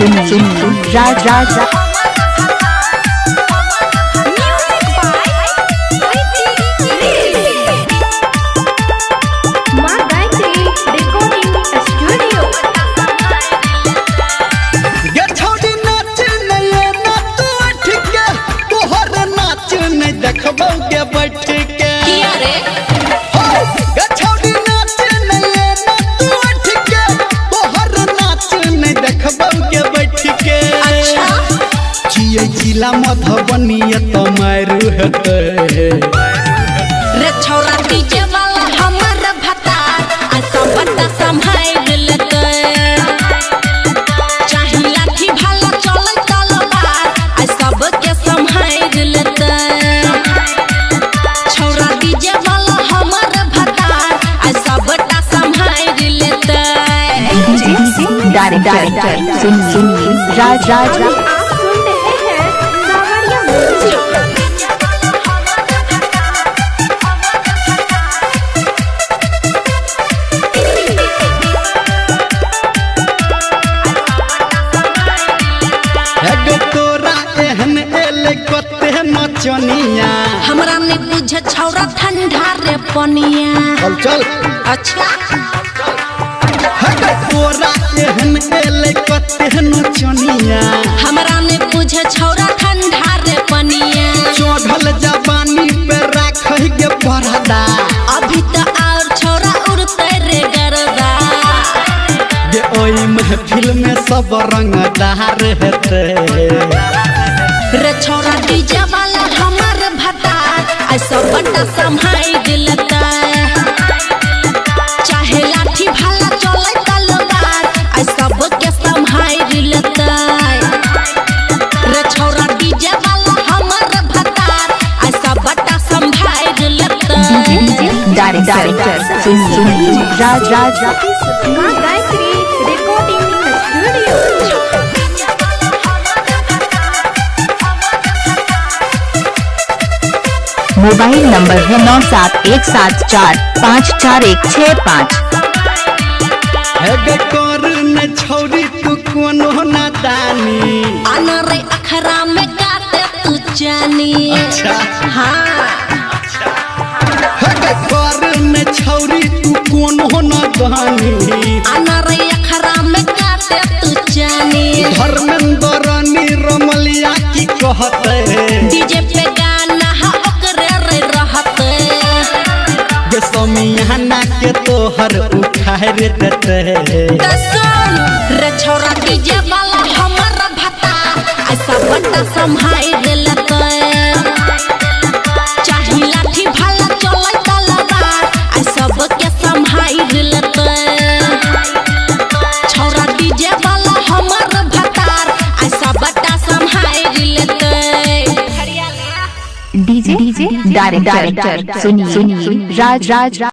सुनिए राज जिला मधुबनी तमारू रे छौरा डीजे वाला हमर भतार आ सब बता संभाल लेते चाही लाठी भाला चले तलवार आ सब के संभाल लेते छौरा डीजे वाला हमर भतार आ सब बता संभाल लेते डायरेक्टर सुनिए राज नचनिया हमरा ने बुझे छौरा ठंडा रे पनिया चल अच्छा तोरा एहन एले कते नचनिया हमरा ने बुझे छौरा ठंडा रे पनिया चढ़ल जवानी पे राखै के परदा अभी तो और छौरा उड़ते रे गरदा ये ओई महफिल में सब रंगदार हेते रे छौरा डीजे वाला हमर भतार आ सब बटा संभाल लेता चाहे लाठी भाला चले तलवार आ सब के संभाल लेता रे छौरा डीजे वाला हमर भतार आ सब बटा संभाल लेता डायरेक्टर सुनिए राज मां Gayatri recording studio mobile number है 9717454165। कर न छौरी तू कोनो नादानी आना रे अखरा में गाते तू जानी अच्छा हाँ कर न छौरी तू कोनो नादानी आना रे अखरा में गाते तू जानी धर्मेंद्र निरमलिया की कहते डीजे पे गाना हा ओकरे रे रहते ये समियाना के तोहर उखाड़ देते सुन रे छौरा डीजे वाला हमर भता ऐसा बड़ा संभाल लेते चाही लाठी भाला चले तलवार आ सब के संभाल लेते छौरा डीजे वाला हमर भतार ऐसा बड़ा संभाल लेते डीजे डायरेक्टर सुनिए राज